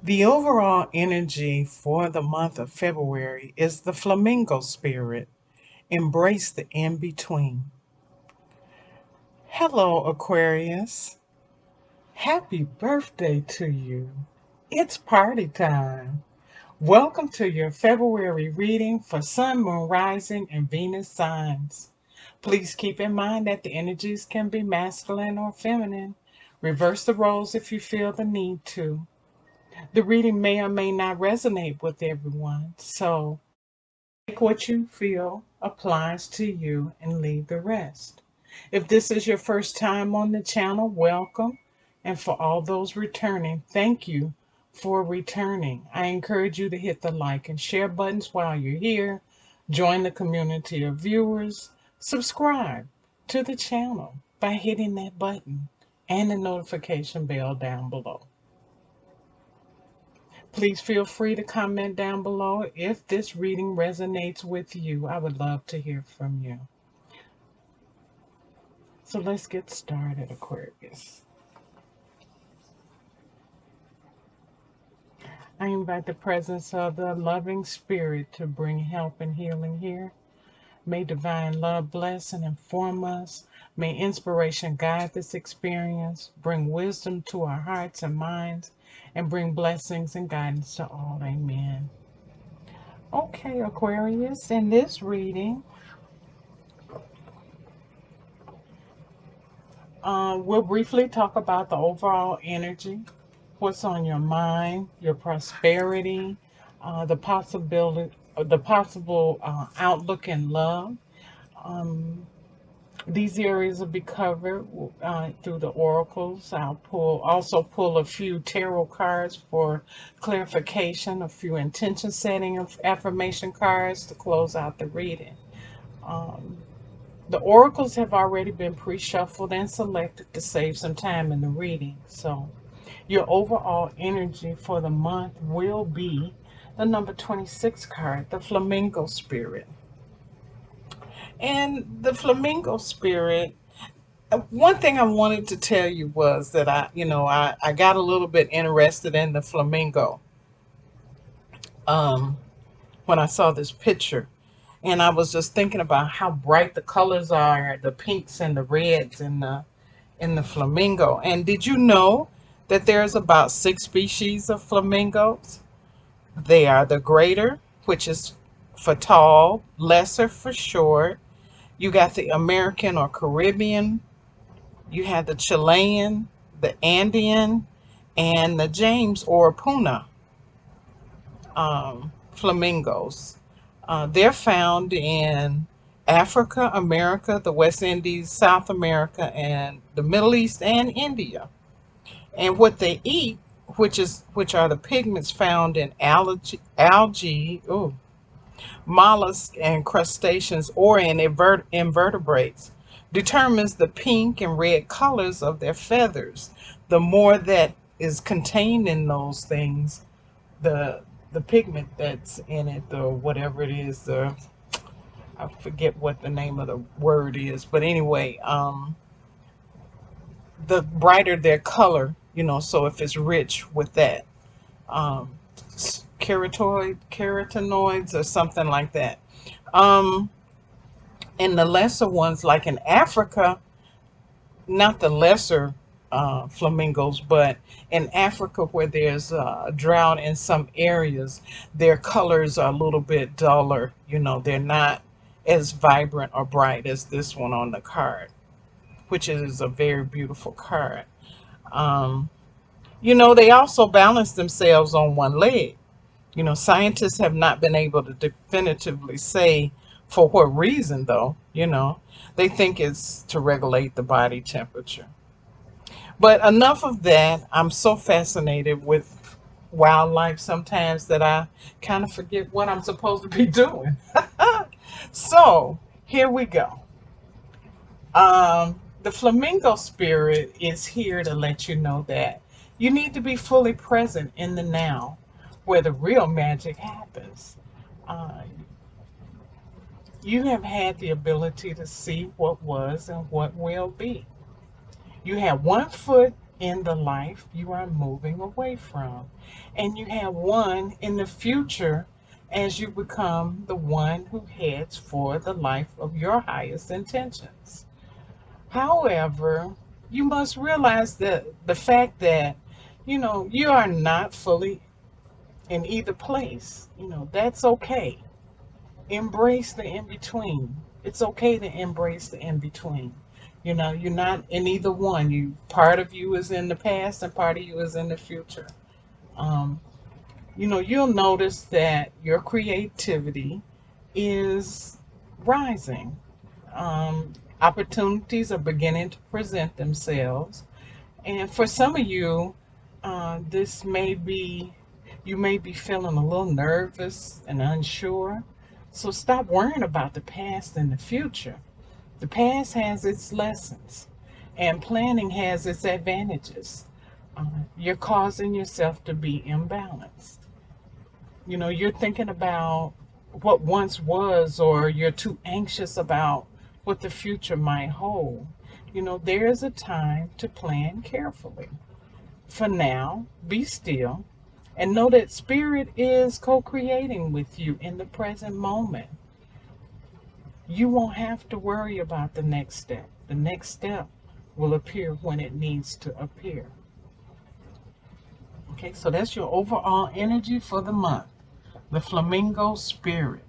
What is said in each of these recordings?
The overall energy for the month of February is the flamingo spirit. Embrace the in between. Hello, Aquarius. Happy birthday to you. It's party time. Welcome to your February reading for Sun, Moon, Rising, and Venus signs. Please keep in mind that the energies can be masculine or feminine. Reverse the roles if you feel the need to. The reading may or may not resonate with everyone, so take what you feel applies to you and leave the rest. If this is your first time on the channel, welcome. And for all those returning, thank you for returning. I encourage you to hit the like and share buttons while you're here. Join the community of viewers. Subscribe to the channel by hitting that button and the notification bell down below. Please feel free to comment down below if this reading resonates with you. I would love to hear from you. So let's get started, Aquarius. I invite the presence of the loving spirit to bring help and healing here. May divine love bless and inform us. May inspiration guide this experience, bring wisdom to our hearts and minds, and bring blessings and guidance to all. Amen. Okay, Aquarius, in this reading, we'll briefly talk about the overall energy, what's on your mind, your prosperity, the possible outlook in love. Um, these areas will be covered through the oracles. I'll also pull a few tarot cards for clarification, a few intention setting of affirmation cards to close out the reading. Um, The oracles have already been pre-shuffled and selected to save some time in the reading. So your overall energy for the month will be the number 26 card, the Flamingo Spirit. And the Flamingo Spirit, one thing I wanted to tell you was that I got a little bit interested in the flamingo um, when I saw this picture. And I was just thinking about how bright the colors are, the pinks and the reds in the flamingo. And did you know that there's about 6 species of flamingos? They are the greater, which is for tall, lesser for short. You got the American or Caribbean, you have the Chilean, the Andean, and the James or Puna flamingos. They're found in Africa, America, the West Indies, South America, and the Middle East and India. And what they eat, which are the pigments found in algae, mollusks and crustaceans, or in invertebrates, determines the pink and red colors of their feathers. The more that is contained in those things, the the pigment that's in it, or whatever it is, I forget what the name of the word is, but anyway, the brighter their color, so if it's rich with that, um, carotenoids or something like that. Um, and the lesser ones, like in Africa, not the lesser flamingos, but in Africa where there's a drought in some areas, their colors are a little bit duller. They're not as vibrant or bright as this one on the card, which is a very beautiful card. Um, they also balance themselves on one leg. Scientists have not been able to definitively say for what reason, though. They think it's to regulate the body temperature. But enough of that. I'm so fascinated with wildlife sometimes that I kind of forget what I'm supposed to be doing. So here we go. The flamingo spirit is here to let you know that you need to be fully present in the now where the real magic happens. Uh, you have had the ability to see what was and what will be. You have one foot in the life you are moving away from. And you have one in the future as you become the one who heads for the life of your highest intentions. However, you must realize that the fact that, you are not fully in either place, that's okay. Embrace the in between. It's okay to embrace the in between. You're not in either one. Part of you is in the past and part of you is in the future. Um, you'll notice that your creativity is rising. Opportunities are beginning to present themselves. And for some of you, this may be, you may be feeling a little nervous and unsure. So stop worrying about the past and the future. The past has its lessons, and planning has its advantages. You're causing yourself to be imbalanced. You're thinking about what once was, or you're too anxious about what the future might hold. There is a time to plan carefully. For now, be still and know that Spirit is co creating with you in the present moment. You won't have to worry about the next step. The next step will appear when it needs to appear. Okay, so that's your overall energy for the month. The Flamingo Spirit.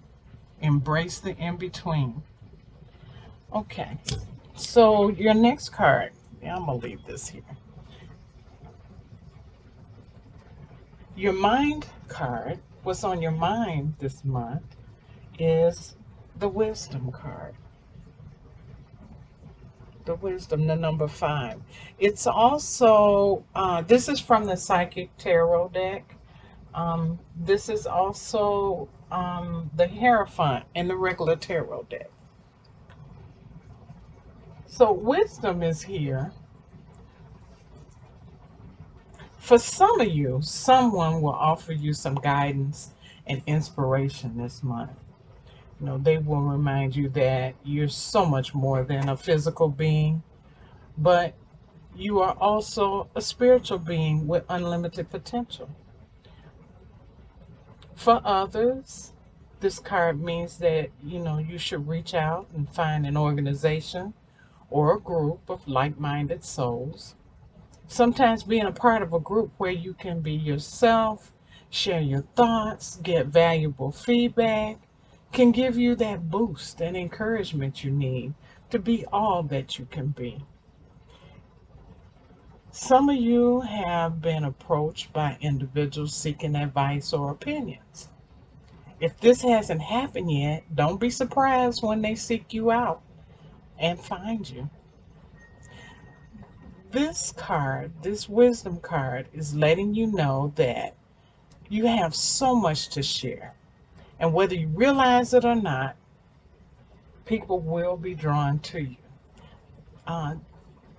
Embrace the in between. Okay, so your next card. Yeah, I'm going to leave this here. Your mind card, what's on your mind this month, is the Wisdom card. The Wisdom, the number 5. It's also, this is from the Psychic Tarot deck. This is also the Hierophant in the regular tarot deck. So Wisdom is here. For some of you, someone will offer you some guidance and inspiration this month. They will remind you that you're so much more than a physical being, but you are also a spiritual being with unlimited potential. For others, this card means that, you should reach out and find an organization or a group of like-minded souls. Sometimes being a part of a group where you can be yourself, share your thoughts, get valuable feedback, can give you that boost and encouragement you need to be all that you can be. Some of you have been approached by individuals seeking advice or opinions. If this hasn't happened yet, don't be surprised when they seek you out and find you. This card, this Wisdom card, is letting you know that you have so much to share. And whether you realize it or not, people will be drawn to you.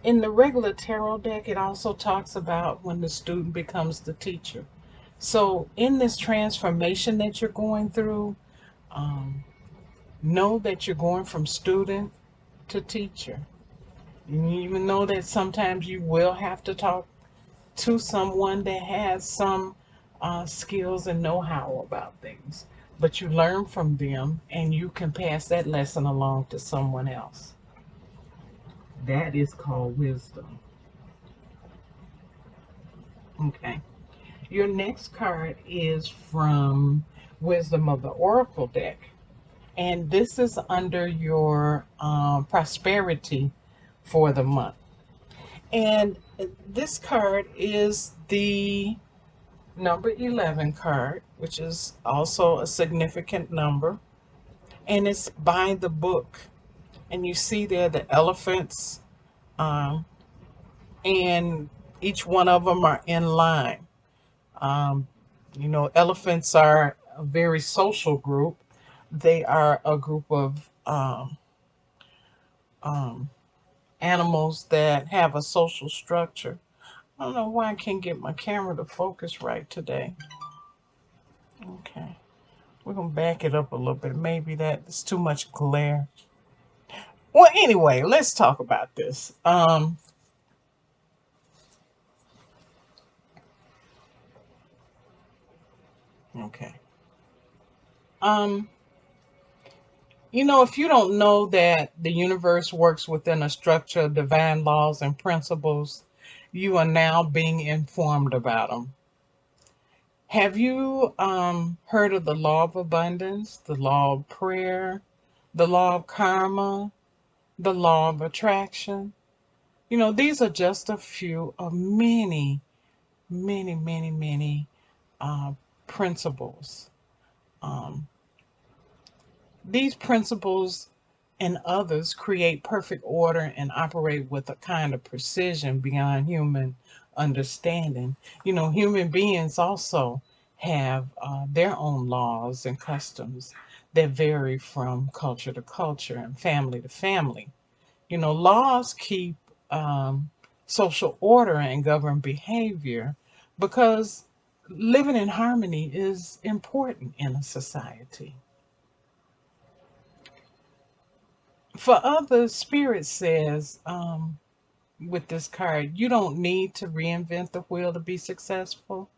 In the regular tarot deck, it also talks about when the student becomes the teacher. So in this transformation that you're going through, know that you're going from student to teacher. You even know that sometimes you will have to talk to someone that has some skills and know-how about things. But you learn from them and you can pass that lesson along to someone else. That is called wisdom. Okay. Your next card is from Wisdom of the Oracle deck. And this is under your prosperity for the month. And this card is the number 11 card, which is also a significant number. And it's by the book. And you see there the elephants, and each one of them are in line. Elephants are a very social group. They are a group of um, animals that have a social structure. I don't know why I can't get my camera to focus right today. Okay. We're going to back it up a little bit. Maybe that's too much glare. Well, anyway, let's talk about this. Okay. Um, if you don't know that the universe works within a structure of divine laws and principles, you are now being informed about them. Have you heard of the law of abundance, the law of prayer, the law of karma, the law of attraction? These are just a few of many, many, many, many uh, principles. Um, these principles and others create perfect order and operate with a kind of precision beyond human understanding. Human beings also have their own laws and customs that vary from culture to culture and family to family. Laws keep um, social order and govern behavior because living in harmony is important in a society. For others, Spirit says with this card, you don't need to reinvent the wheel to be successful.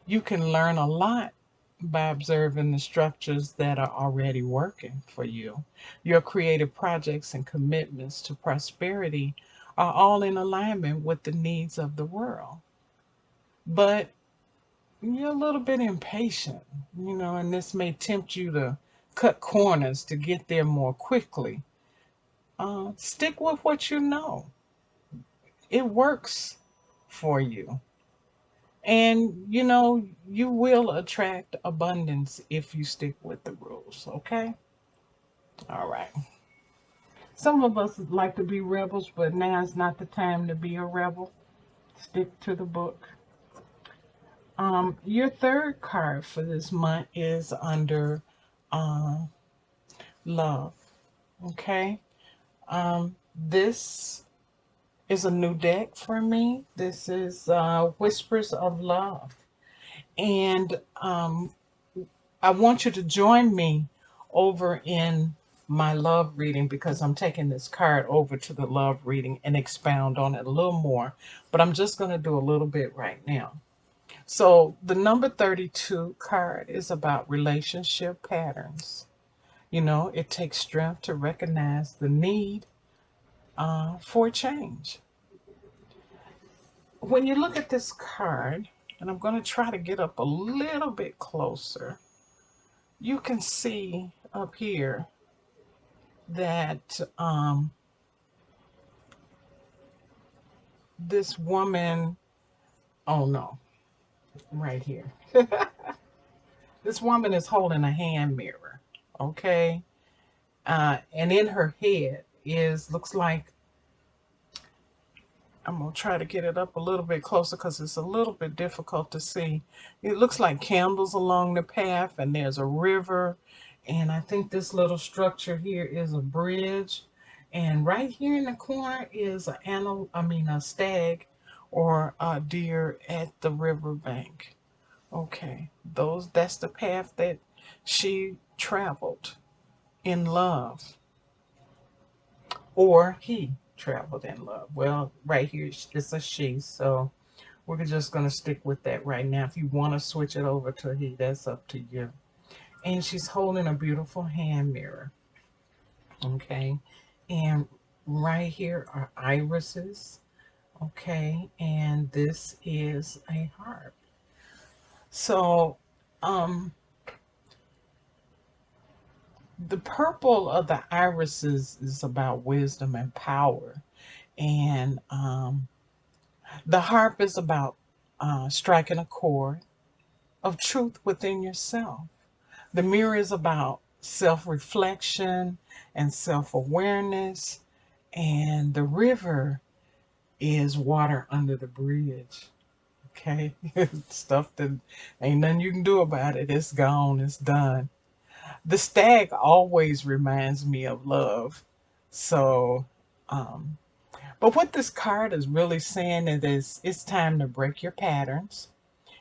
You can learn a lot by observing the structures that are already working for you. Your creative projects and commitments to prosperity are all in alignment with the needs of the world. But you're a little bit impatient, and this may tempt you to cut corners to get there more quickly. Stick with what you know. It works for you. And you will attract abundance if you stick with the rules, okay? All right. Some of us like to be rebels, but now is not the time to be a rebel. Stick to the book. Your third card for this month is under uh, love, okay? This is a new deck for me. This is Whispers of Love. And I want you to join me over in my love reading because I'm taking this card over to the love reading and expound on it a little more. But I'm just going to do a little bit right now. So, the number 32 card is about relationship patterns. It takes strength to recognize the need for change. When you look at this card, and I'm going to try to get up a little bit closer, you can see up here that this woman, oh no, right here. This woman is holding a hand mirror, okay? And in her head looks like, I'm going to try to get it up a little bit closer because it's a little bit difficult to see. It looks like candles along the path, and there's a river. And I think this little structure here is a bridge. And right here in the corner is a stag or a deer at the riverbank. Okay, that's the path that she traveled in love, or he traveled in love. Well, right here it's a she, so we're just going to stick with that right now. If you want to switch it over to he, that's up to you. And she's holding a beautiful hand mirror. Okay. And right here are irises. Okay. And this is a heart. So, the purple of the irises is about wisdom and power. And the harp is about striking a chord of truth within yourself. The mirror is about self reflection and self awareness. And the river is water under the bridge. Okay? Stuff that ain't nothing you can do about it. It's gone, it's done. The stag always reminds me of love. So, um, but what this card is really saying is it's time to break your patterns.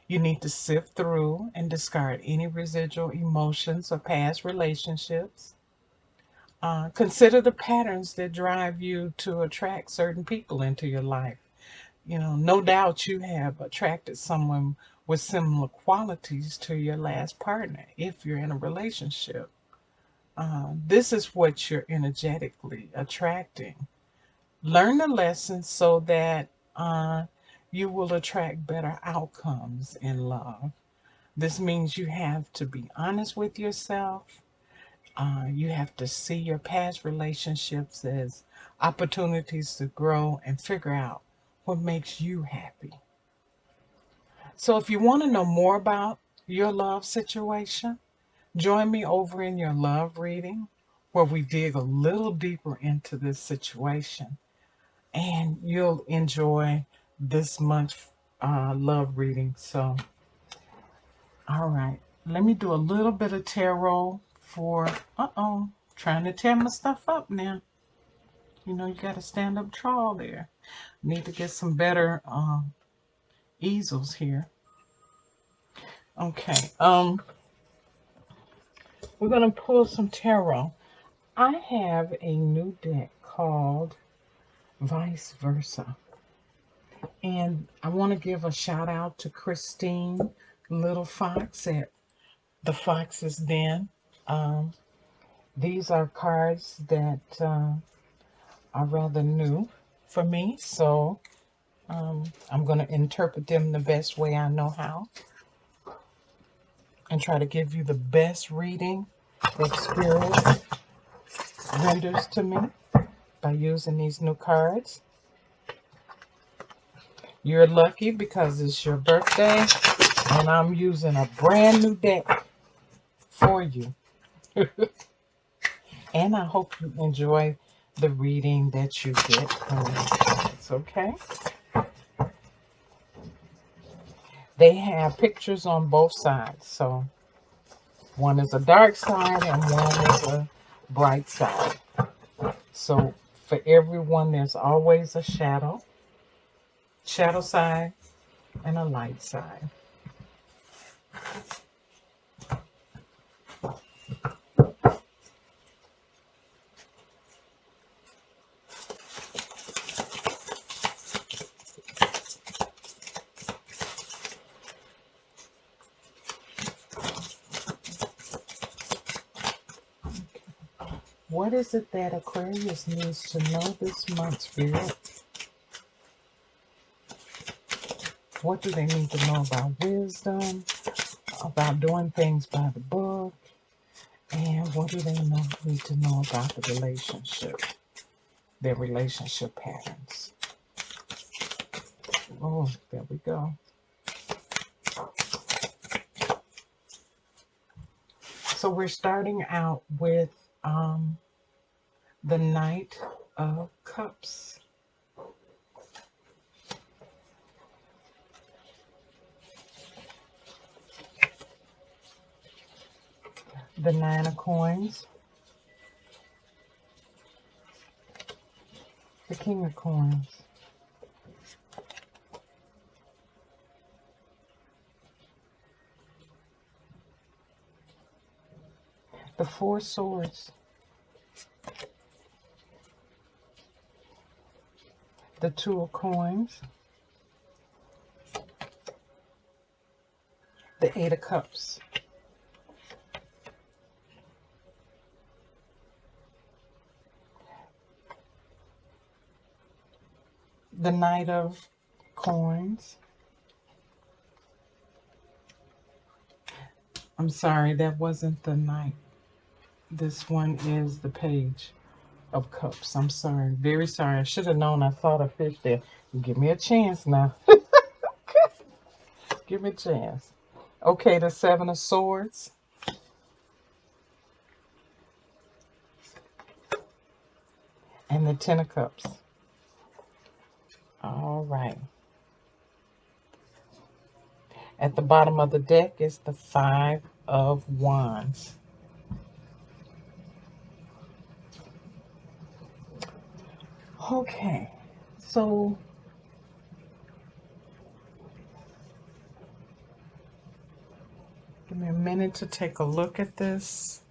You need to sift through and discard any residual emotions or past relationships. Consider the patterns that drive you to attract certain people into your life. No doubt you have attracted someone with similar qualities to your last partner if you're in a relationship. This is what you're energetically attracting. Learn the lessons so that you will attract better outcomes in love. This means you have to be honest with yourself. You have to see your past relationships as opportunities to grow and figure out what makes you happy. So, if you want to know more about your love situation, join me over in your love reading where we dig a little deeper into this situation, and you'll enjoy this month's love reading. So, all right, let me do a little bit of tarot for, trying to tear my stuff up now. You know, you got to stand up tall there. Need to get some better easels here. Okay, we're going to pull some tarot. I have a new deck called Vice Versa. And I want to give a shout out to Christine Little Fox at the Fox's Den. These are cards that are rather new for me, so I'm going to interpret them the best way I know how and try to give you the best reading that Spirit renders to me by using these new cards. You're lucky because it's your birthday and I'm using a brand new deck for you. And I hope you enjoy the reading that you get from me. It's okay. They have pictures on both sides. So one is a dark side and one is a bright side. So for everyone, there's always a shadow side, and a light side. What is it that Aquarius needs to know this month, Spirit? What do they need to know about wisdom, about doing things by the book, and what do they need to know about the relationship, their relationship patterns? Oh, there we go. So we're starting out with the Knight of Cups. The Nine of Coins. The King of Coins. The Four Swords. The Two of Coins. The Eight of Cups. The Knight of Coins. I'm sorry, that wasn't the Knight. This one is the Page of Cups. I'm sorry. Very sorry. I should have known. I saw the fish there. Give me a chance now. Give me a chance. Okay, the Seven of Swords. And the Ten of Cups. All right. At the bottom of the deck is the Five of Wands. Okay, so give me a minute to take a look at this.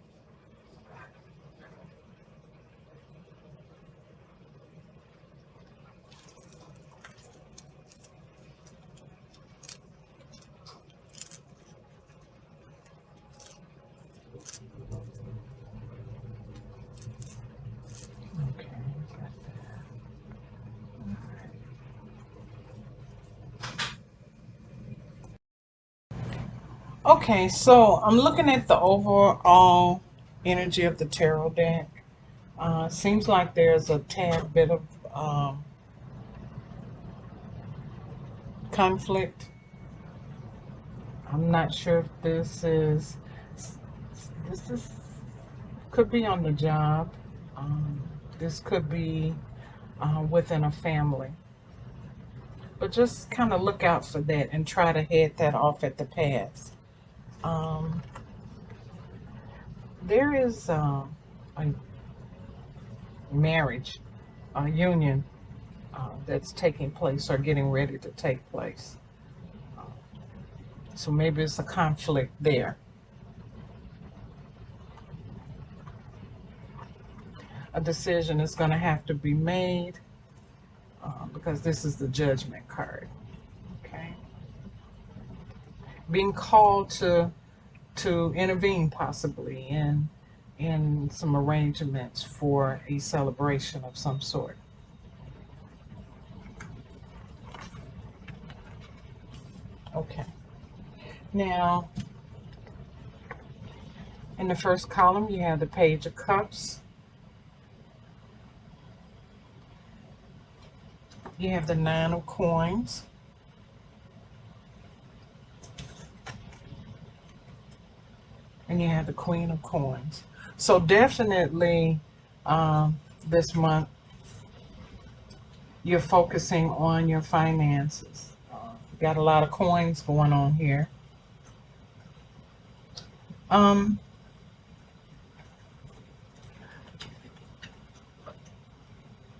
Okay, so I'm looking at the overall energy of the tarot deck. Seems like there's a tad bit of conflict. I'm not sure if this is could be on the job. Um, this could be within a family. But just kind of look out for that and try to head that off at the pass. Um, there is a marriage, a union that's taking place or getting ready to take place. Uh, so maybe it's a conflict there. A decision is going to have to be made because this is the judgment card. Okay, being called to intervene possibly in some arrangements for a celebration of some sort. Okay. Now, in the first column, you have the Page of Cups. You have the Nine of Coins. And you have the Queen of Coins. So definitely this month, you're focusing on your finances. Got a lot of coins going on here. Um,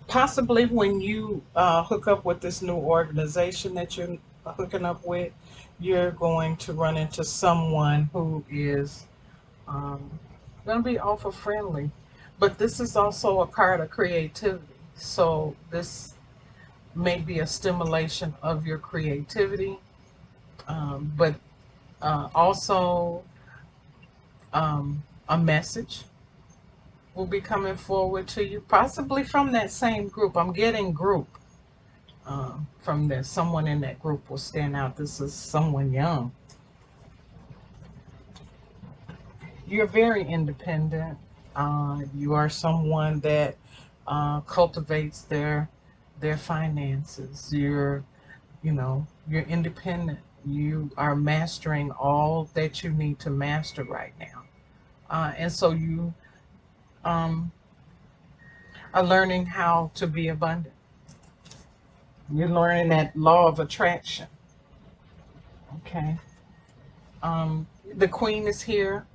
Possibly when you hook up with this new organization that you're hooking up with, you're going to run into someone who is um, going to be offer friendly. But this is also a card of creativity. So this may be a stimulation of your creativity, but also a message will be coming forward to you, possibly from that same group. I'm getting group from this. Someone in that group will stand out. This is someone young. You're very independent. You are someone that cultivates their finances. You're independent. You are mastering all that you need to master right now, and so you um, are learning how to be abundant. You're learning that law of attraction. Okay. The Queen is here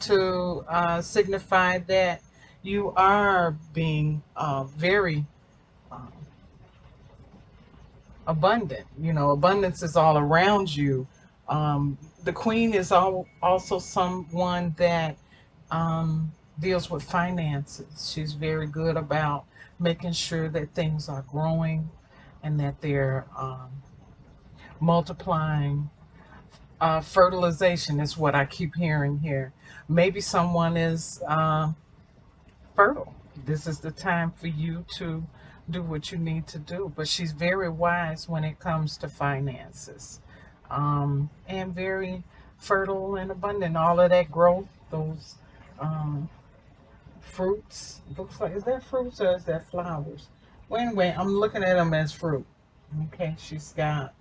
to signify that you are being very um, abundant. Abundance is all around you. The Queen is also someone that um, deals with finances. She's very good about making sure that things are growing and that they're multiplying. Fertilization is what I keep hearing here. Maybe someone is fertile. This is the time for you to do what you need to do. But she's very wise when it comes to finances, and very fertile and abundant. All of that growth, those um, fruits. Looks like, is that fruits or is that flowers? Well, anyway, I'm looking at them as fruit. Okay, she's got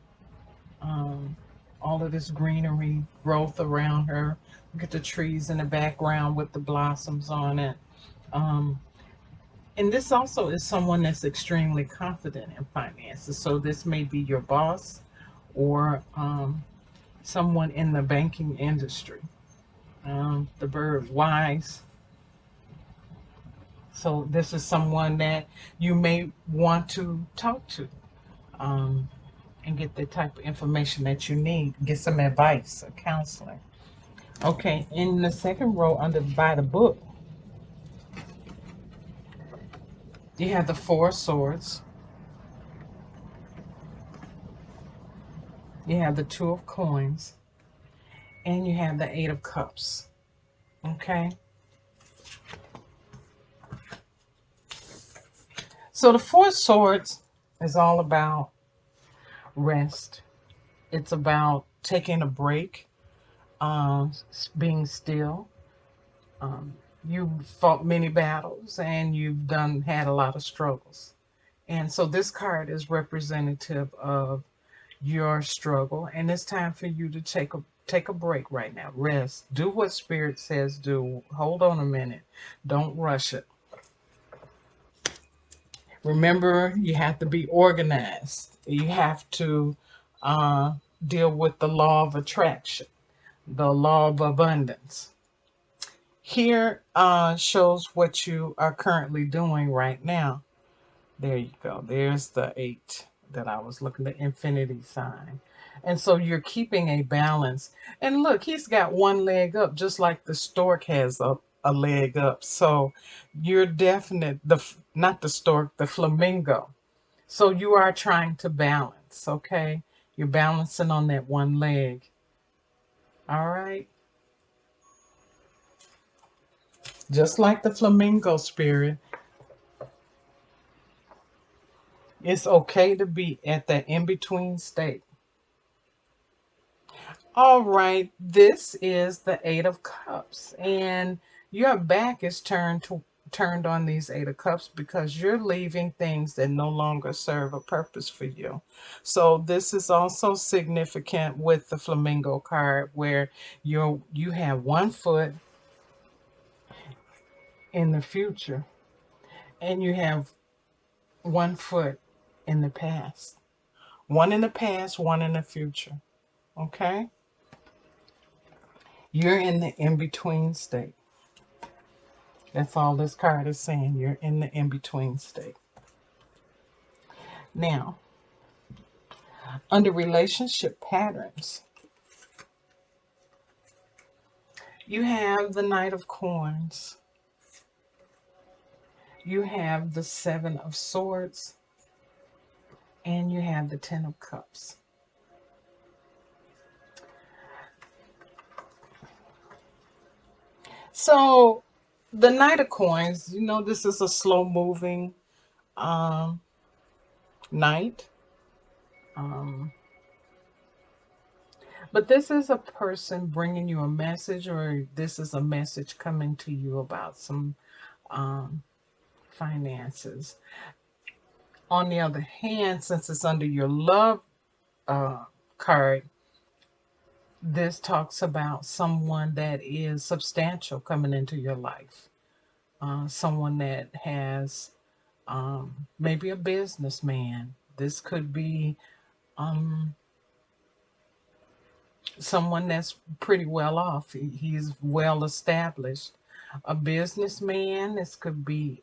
um, all of this greenery growth around her. Look at the trees in the background with the blossoms on it. Um, and this also is someone that's extremely confident in finances. So this may be your boss or someone in the banking industry. The bird Weiss. So this is someone that you may want to talk to um, and get the type of information that you need. Get some advice or counseling. Okay, in the second row under by the book, you have the Four of Swords. You have the Two of Coins. And you have the Eight of Cups. Okay? So the Four of Swords is all about rest. It's about taking a break being still. You've fought many battles and you've had a lot of struggles. And so this card is representative of your struggle, and it's time for you to take a break right now. Rest. Do what spirit says do. Hold on a minute. Don't rush it. Remember, you have to be organized. You have to uh, deal with the law of attraction, the law of abundance. Here shows what you are currently doing right now. There you go. There's the 8 that I was looking at, infinity sign. And so you're keeping a balance. And look, he's got one leg up, just like the stork has a leg up. So you're definite, not the stork, the flamingo. So you are trying to balance, okay? You're balancing on that one leg. All right? Just like the flamingo spirit, it's okay to be at that in-between state. All right, this is the 8 of Cups, and your back is turned on these 8 of Cups because you're leaving things that no longer serve a purpose for you. So this is also significant with the flamingo card, where you have one foot in the future and you have one foot in the past. One in the past, one in the future. Okay? You're in the in-between state. That's all this card is saying. You're in the in-between state. Now, under relationship patterns, you have the Knight of Coins. You have the 7 of Swords. And you have the 10 of Cups. So, the Knight of Coins, this is a slow-moving knight. But this is a person bringing you a message, or this is a message coming to you about some finances. On the other hand, since it's under your love card, this talks about someone that is substantial coming into your life. Someone that has maybe a businessman. This could be someone that's pretty well off. He's well established. A businessman. This could be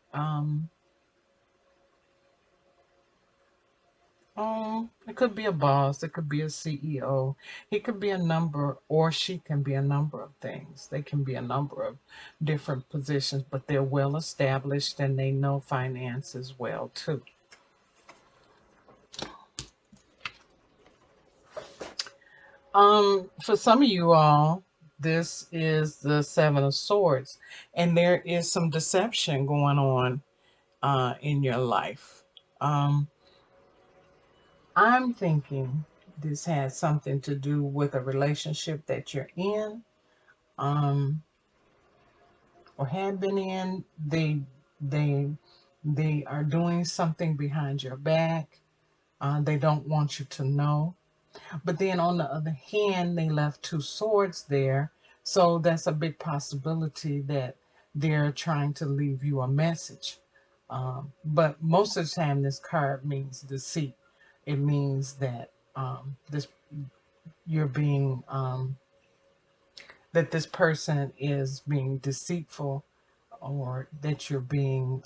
it could be a boss. It could be a CEO. He could be a number, or she can be a number of things. They can be a number of different positions, but they're well established and they know finances well too. For some of you all, this is the 7 of Swords, and there is some deception going on in your life. I'm thinking this has something to do with a relationship that you're in, or have been in. They are doing something behind your back. They don't want you to know. But then on the other hand, they left 2 swords there. So that's a big possibility that they're trying to leave you a message. But most of the time, this card means deceit. It means that this you're being that this person is being deceitful, or that you're being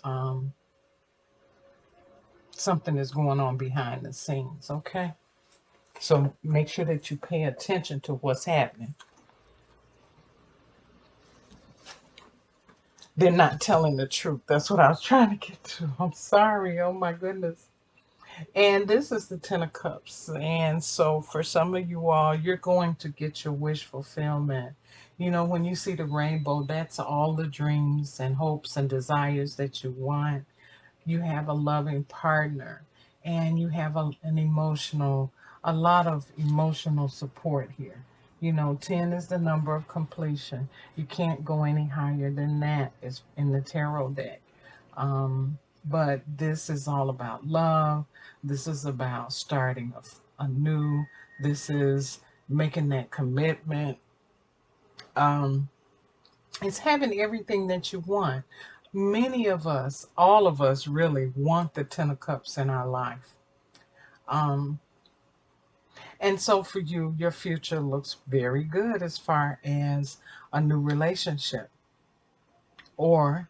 something is going on behind the scenes. Okay, so make sure that you pay attention to what's happening. They're not telling the truth. That's what I was trying to get to. I'm sorry. Oh my goodness. And this is the 10 of Cups. And so for some of you all, you're going to get your wish fulfillment. When you see the rainbow, that's all the dreams and hopes and desires that you want. You have a loving partner, and you have a lot of emotional support here. You know, 10 is the number of completion. You can't go any higher than that is in the tarot deck. But this is all about love. This is about starting anew. This is making that commitment. Um, it's having everything that you want. Many of us, all of us really want the 10 of cups in our life. Um, and so for you, your future looks very good as far as a new relationship or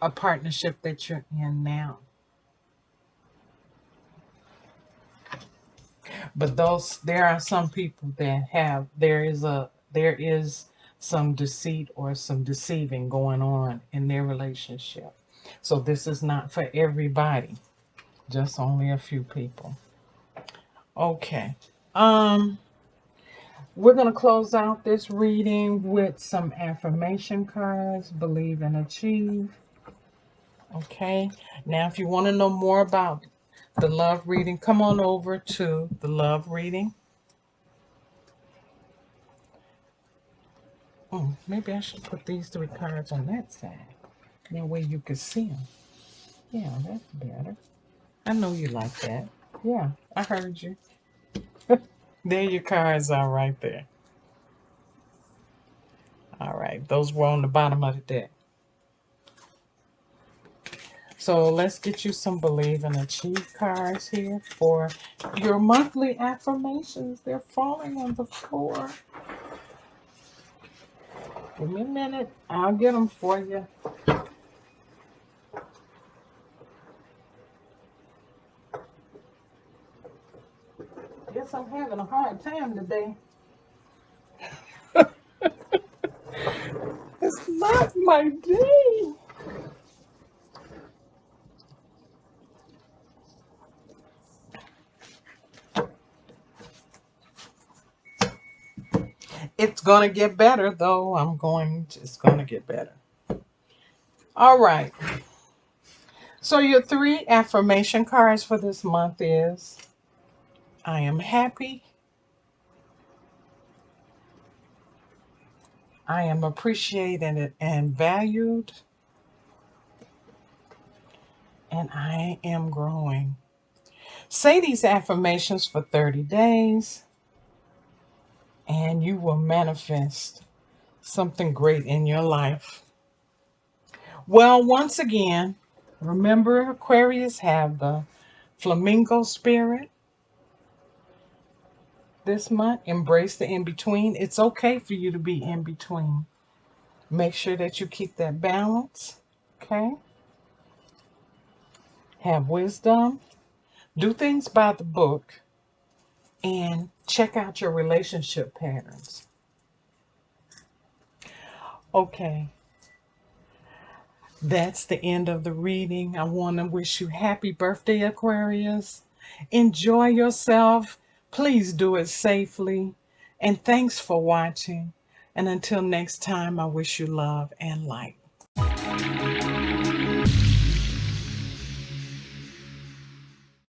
a partnership that you're in now. But there are some people that there is some deceit or some deceiving going on in their relationship. So this is not for everybody, just only a few people. Okay. Um, we're going to close out this reading with some affirmation cards, believe and achieve. Okay. Now, if you want to know more about the love reading, come on over to the love reading. Oh, maybe I should put these 3 cards on that side. That way you can see them. Yeah, that's better. I know you like that. Yeah, I heard you. There your cards are right there. All right, those were on the bottom of the deck. So let's get you some believe and achieve cards here for your monthly affirmations. They're falling on the floor. Give me a minute. I'll get them for you. Guess I'm having a hard time today. It's not my day. It's going to get better, though. It's going to get better. All right. So your 3 affirmation cards for this month is I am happy. I am appreciated and valued. And I am growing. Say these affirmations for 30 days and you will manifest something great in your life. Well, once again, remember Aquarius have the flamingo spirit this month. Embrace the in-between. It's okay for you to be in between. Make sure that you keep that balance. Okay? Have wisdom. Do things by the book. And check out your relationship patterns. Okay. That's the end of the reading. I want to wish you happy birthday, Aquarius. Enjoy yourself. Please do it safely. And thanks for watching. And until next time, I wish you love and light.